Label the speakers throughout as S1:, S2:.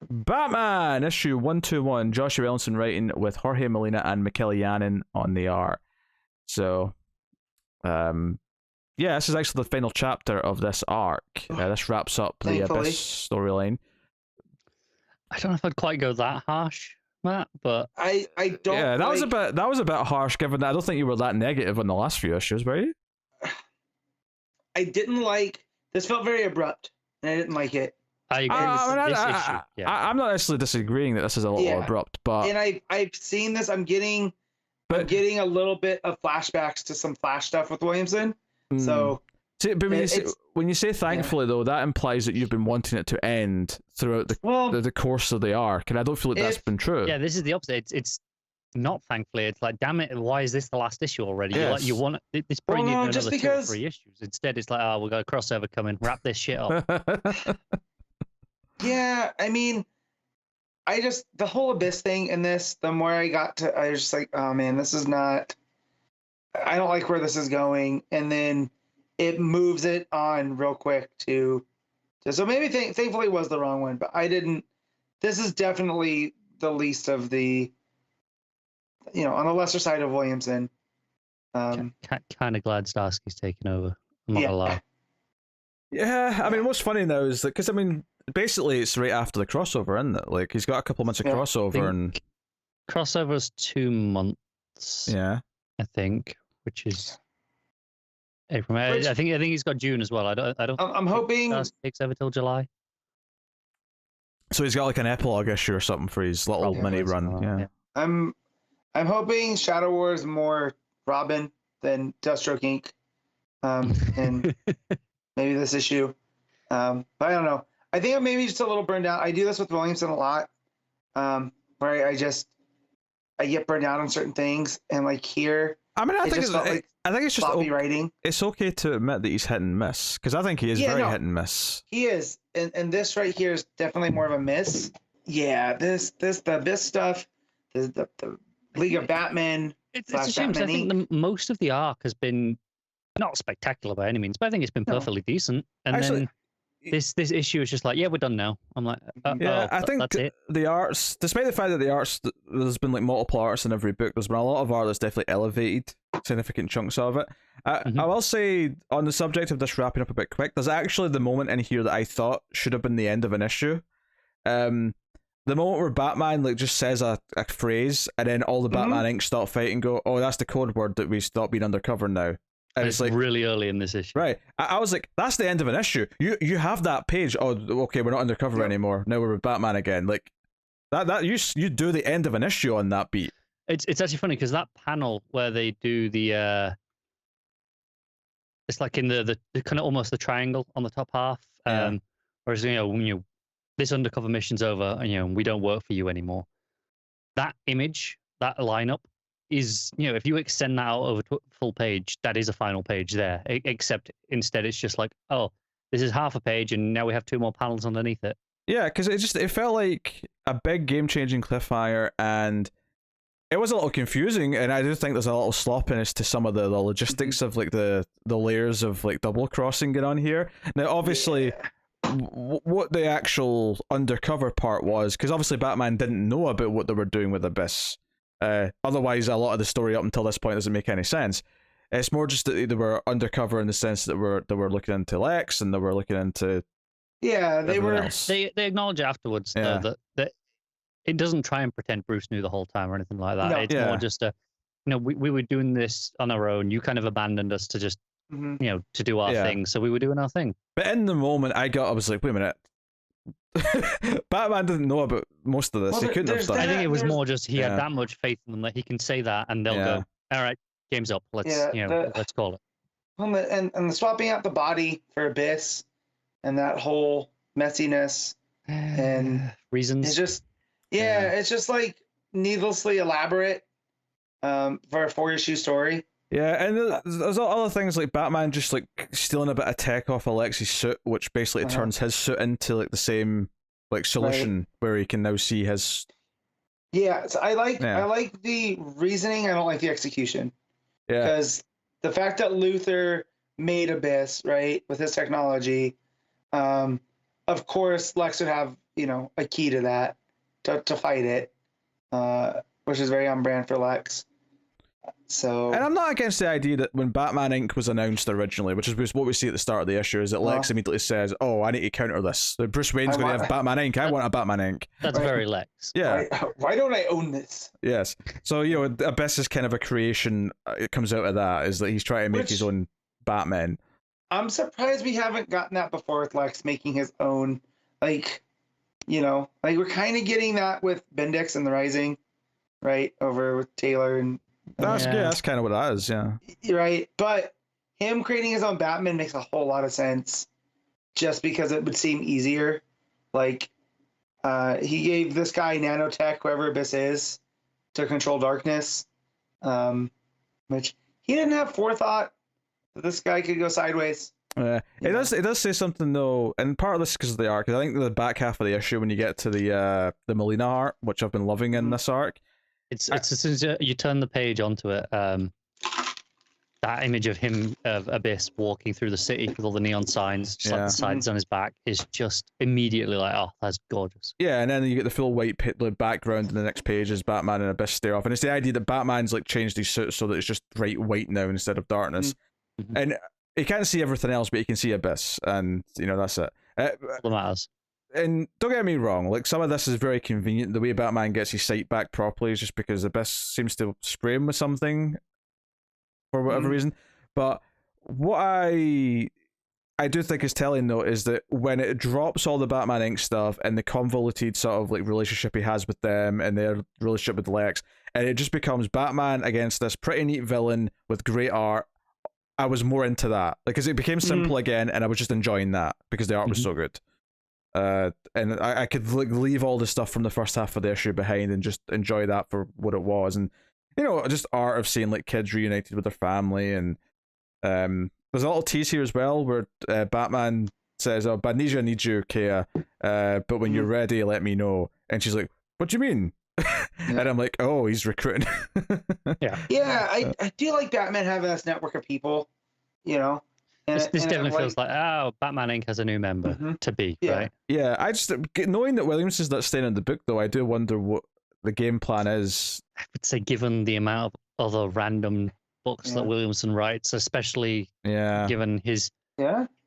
S1: Batman issue 121. Joshua Williamson writing with Jorge Molina and Mikel Janin on the art. So, yeah, this is actually the final chapter of this arc. This wraps up the Abyss storyline.
S2: I don't know if I'd quite go that harsh, Matt, but
S3: I don't.
S1: Yeah, that was a bit harsh, given that I don't think you were that negative on the last few issues, were you?
S3: I didn't like this. Felt very abrupt, and I didn't like it.
S2: I agree. This issue. Yeah.
S1: I'm not necessarily disagreeing that this is a little abrupt, but
S3: I've seen this. I'm getting a little bit of flashbacks to some Flash stuff with Williamson. So,
S1: but when you say thankfully though, that implies that you've been wanting it to end throughout the course of the arc, and I don't feel like that's been true.
S2: Yeah, this is the opposite. It's not thankfully. It's like, damn it, why is this the last issue already?
S1: Yes.
S2: You want this probably needs another 2 or 3 issues. Instead, it's like, oh, we've got a crossover coming. Wrap this shit up.
S3: Yeah, I mean, the whole Abyss thing in this, the more I got to, I was just like, oh man, this is not, I don't like where this is going. And then it moves it on real quick to so maybe thankfully it was the wrong one, but I didn't, this is definitely the least of the, on the lesser side of Williamson.
S2: Kind of glad Starsky's taken over. I'm not gonna lie.
S1: Yeah, I mean, what's funny now is that, because I mean, basically it's right after the crossover, isn't it? Like, he's got a couple months of crossover, and
S2: crossover's 2 months.
S1: Yeah,
S2: I think, which is April. I think he's got June as well. I don't.
S3: I'm hoping
S2: it takes over till July.
S1: So he's got like an epilogue issue or something for his little mini run. Yeah.
S3: I'm hoping Shadow War is more Robin than Deathstroke Inc. And maybe this issue. But I don't know. I think I'm maybe just a little burned out. I do this with Williamson a lot, where I get burned out on certain things, and like here,
S1: I mean, I think it's just
S3: writing.
S1: It's okay to admit that he's hit and miss, because I think he is very hit and miss.
S3: He is, and this right here is definitely more of a miss. Yeah, the Abyss stuff, the League of Batman.
S2: It's a shame, because I think most of the arc has been not spectacular by any means, but I think it's been perfectly decent. And actually, then this issue is just like, yeah, we're done now. I'm like, I think that's it.
S1: The arts, despite the fact that the arts, there's been like multiple arts in every book, there's been a lot of art that's definitely elevated significant chunks of it. I will say, on the subject of this wrapping up a bit quick, there's actually the moment in here that I thought should have been the end of an issue. The moment where Batman like just says a phrase, and then all the Batman Inc. stop fighting and go, oh, that's the code word that we stop being undercover now. And
S2: it's like really early in this issue.
S1: Right. I was like, that's the end of an issue. You have that page. Oh, okay, we're not undercover anymore. Now we're with Batman again. Like that you do the end of an issue on that beat.
S2: It's actually funny because that panel where they do the it's like in the kind of almost the triangle on the top half. Whereas this undercover mission's over, and we don't work for you anymore. That image, that lineup is, if you extend that out over full page, that is a final page there. Except instead it's just like, oh, this is half a page and now we have 2 more panels underneath it.
S1: Yeah, because it felt like a big game-changing cliffhanger, and it was a little confusing, and I do think there's a little sloppiness to some of the logistics of like the layers of like double crossing going on here. Now, obviously, what the actual undercover part was, because obviously Batman didn't know about what they were doing with Abyss. Otherwise, a lot of the story up until this point doesn't make any sense. It's more just that they were undercover in the sense that they were looking into Lex, and they were looking into
S3: they were
S1: else.
S2: They acknowledge afterwards though, that it doesn't try and pretend Bruce knew the whole time or anything like that. No. It's more just we were doing this on our own. You kind of abandoned us to just to do our thing, so we were doing our thing.
S1: But in the moment, I was like, wait a minute. Batman didn't know about most of this.
S3: Well,
S1: he couldn't have done.
S2: I think it was more just he had that much faith in them that he can say that, and they'll go, "All right, game's up. Let's let's call it."
S3: And the swapping out the body for Abyss, and that whole messiness and
S2: reasons.
S3: It's just it's just like needlessly elaborate for a 4-issue story.
S1: Yeah, and there's other things like Batman just like stealing a bit of tech off Alex's suit, which basically turns his suit into like the same like solution where he can now see his. Yeah, so I like the reasoning. I don't like the execution. Yeah, because the fact that Luthor made Abyss right with his technology, of course Lex would have
S3: a key to that to fight it, which is very on brand for Lex. So,
S1: and I'm not against the idea that when Batman Inc. was announced originally, which is what we see at the start of the issue, is that Lex immediately says, "Oh, I need to counter this. Bruce Wayne's going to have Batman Inc. I want a Batman Inc."
S2: That's very Lex.
S1: Yeah.
S3: Why don't I own this?
S1: Yes. So Abyss is kind of a creation. It comes out of that is that he's trying to make his own Batman.
S3: I'm surprised we haven't gotten that before with Lex making his own, like we're kind of getting that with Bendix and the Rising, right, over with Taylor and.
S1: That's good. That's kind of what that is, yeah.
S3: Right, but him creating his own Batman makes a whole lot of sense, just because it would seem easier. Like, he gave this guy nanotech, whoever Abyss is, to control darkness, which he didn't have forethought that this guy could go sideways.
S1: It does say something though, and part of this is because of the arc. I think the back half of the issue, when you get to the Melina art, which I've been loving in this arc.
S2: It's as soon as you turn the page onto it, that image of him, of Abyss, walking through the city with all the neon signs, just like the signs on his back, is just immediately like, oh, that's gorgeous.
S1: Yeah, and then you get the full white background, and the next page is Batman and Abyss stare off, and it's the idea that Batman's like changed his suit so that it's just bright white now instead of darkness, and you can't see everything else, but you can see Abyss, and that's it.
S2: What matters.
S1: And don't get me wrong, like some of this is very convenient. The way Batman gets his sight back properly is just because Abyss seems to spray him with something for whatever reason. But what I do think is telling though is that when it drops all the Batman Inc. stuff and the convoluted sort of like relationship he has with them and their relationship with Lex, and it just becomes Batman against this pretty neat villain with great art, I was more into that. Like, because it became simple again, and I was just enjoying that because the art was so good. And I could leave all the stuff from the first half of the issue behind and just enjoy that for what it was, and just art of seeing like kids reunited with their family, and there's a little tease here as well where Batman says, "Oh, Badnesia needs you, Kea, but when you're ready, let me know." And she's like, "What do you mean?" And I'm like, "Oh, he's recruiting."
S3: I do like Batman having this network of people,
S2: This definitely feels like, Batman Inc. has a new member to be, right?
S1: Yeah, I just, knowing that Williamson's not staying in the book, though, I do wonder what the game plan is.
S2: I would say, given the amount of other random books that Williamson writes, especially given his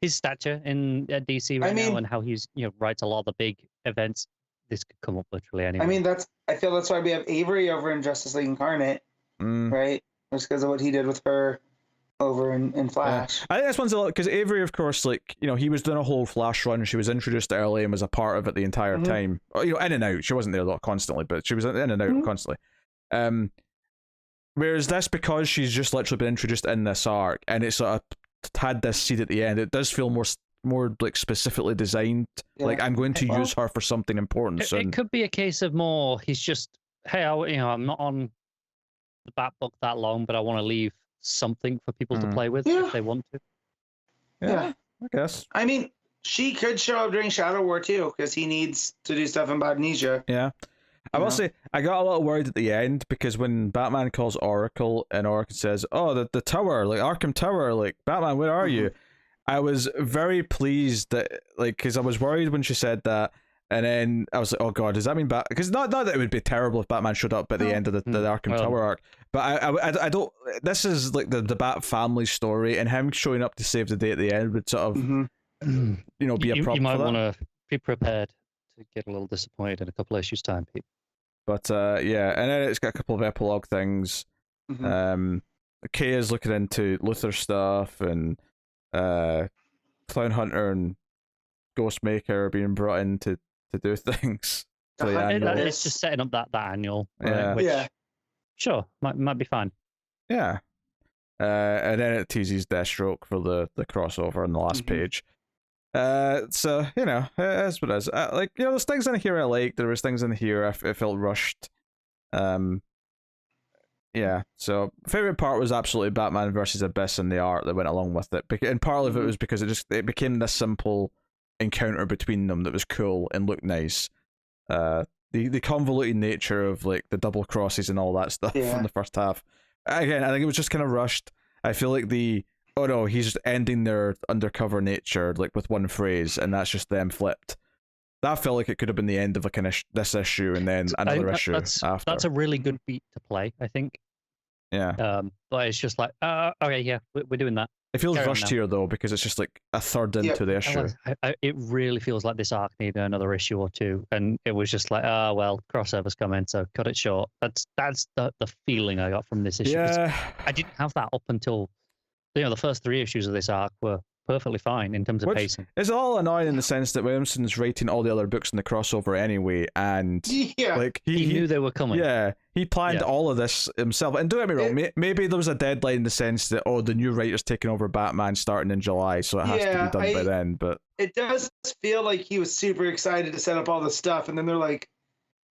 S2: stature in DC right now and how he's writes a lot of the big events, this could come up literally anywhere.
S3: I mean, I feel that's why we have Avery over in Justice League Incarnate, right? Just because of what he did with her over in Flash.
S1: I think this one's a lot because Avery, of course, like he was doing a whole Flash run. She was introduced early and was a part of it the entire time. In and out. She wasn't there a lot constantly, but she was in and out constantly. Whereas this, because she's just literally been introduced in this arc, and it's sort of had this seed at the end, it does feel more like specifically designed. Like, I'm going to use her for something important.
S2: It could be a case of more. He's just, hey, I'm not on the Bat book that long, but I want to leave something for people to play with if they want to.
S1: Yeah, I guess.
S3: I mean, she could show up during Shadow War too, because he needs to do stuff in Badnesia.
S1: Yeah. I will say, I got a little worried at the end because when Batman calls Oracle and Oracle says, "Oh, the tower, like Arkham Tower, like Batman, where are you?" I was very pleased that, like, because I was worried when she said that, and then I was like, "Oh God, does that mean Bat?" Because not that it would be terrible if Batman showed up at the end of the Arkham Tower arc, but I don't. This is like the Bat family story, and him showing up to save the day at the end would sort of, be a problem.
S2: You might want to be prepared to get a little disappointed in a couple of issues' time, Pete.
S1: But and then it's got a couple of epilogue things. Kay is looking into Luther stuff, and Clown Hunter and Ghostmaker are being brought in to do things.
S2: It's just setting up that annual, right? Which, sure, might be fine.
S1: Yeah. And then it teases Deathstroke for the crossover on the last page. So that's what it is. There's things in here I liked. There was things in here it felt rushed. So favorite part was absolutely Batman versus Abyss and the art that went along with it. And part of it was because it became this simple encounter between them that was cool and looked nice. The convoluted nature of like the double crosses and all that stuff from the first half. Again, I think it was just kind of rushed. I feel like he's just ending their undercover nature like with one phrase, and that's just them flipped. that felt like it could have been the end of this issue and then
S2: I
S1: another
S2: think
S1: issue after.
S2: That's a really good beat to play, I think.
S1: Yeah.
S2: But it's just like, okay, yeah, we're doing that.
S1: It feels
S2: Carry on
S1: rushed
S2: now.
S1: here though, because it's just like a third into the issue.
S2: It really feels like this arc needed another issue or two, and it was just like, well, crossover's coming, so cut it short. That's the feeling I got from this issue.
S1: Yeah.
S2: I didn't have that up until the first 3 issues of this arc were perfectly fine in terms of pacing.
S1: It's all annoying in the sense that Williamson's writing all the other books in the crossover anyway, and like
S2: he knew they were coming.
S1: Yeah, he planned all of this himself. And don't get me wrong, maybe there was a deadline in the sense that the new writer's taking over Batman starting in July, so it has to be done by then. But
S3: it does feel like he was super excited to set up all this stuff, and then they're like,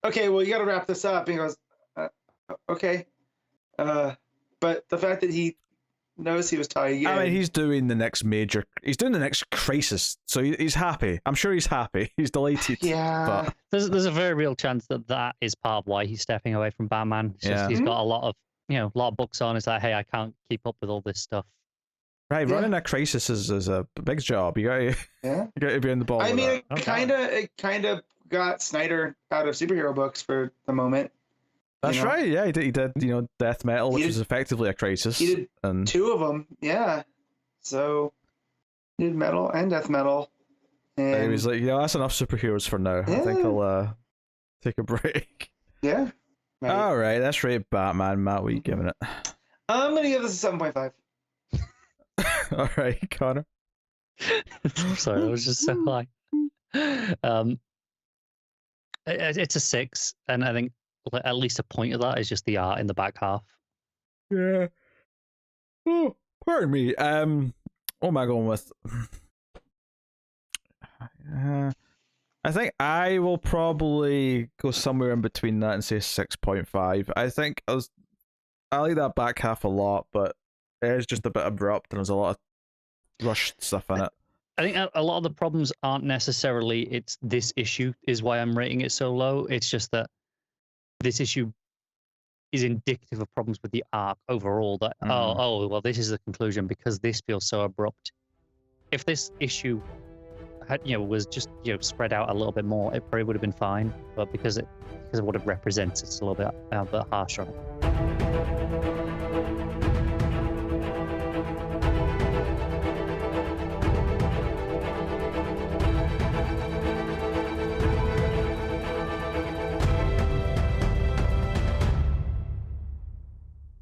S3: "Okay, well, you got to wrap this up." And he goes, "Okay," but the fact that he knows he was tied.
S1: I mean, he's doing the next crisis, so he's happy. I'm sure he's happy. He's delighted.
S3: Yeah.
S1: But
S2: There's a very real chance that is part of why he's stepping away from Batman. It's just he's got a lot of books on. It's like, hey, I can't keep up with all this stuff.
S1: Right, running a crisis is a big job. You gotta be in the ball.
S3: I mean, it kind of got Snyder out of superhero books for the moment.
S1: That's right. Yeah, he did. Death Metal, which is effectively a crisis.
S3: He did 2 of them. Yeah. So he did Metal and Death Metal. And
S1: he was like, that's enough superheroes for now. I think I'll take a break.
S3: Yeah.
S1: Right. All right, that's right. Batman, Matt, what are you giving it?
S3: I'm gonna give this a 7.5.
S1: All right, Connor.
S2: Sorry, I was just so high. It's a 6, and I think at least a point of that is just the art in the back half.
S1: Yeah. Oh, pardon me. What am I going with? I think I will probably go somewhere in between that and say 6.5. I think I like that back half a lot, but it is just a bit abrupt and there's a lot of rushed stuff in it.
S2: I think a lot of the problems aren't necessarily it's this issue is why I'm rating it so low. It's just that this issue is indicative of problems with the arc overall. That well, this is the conclusion because this feels so abrupt. If this issue had was just spread out a little bit more, it probably would have been fine. But because of what it represents, it's a little bit harsh on it.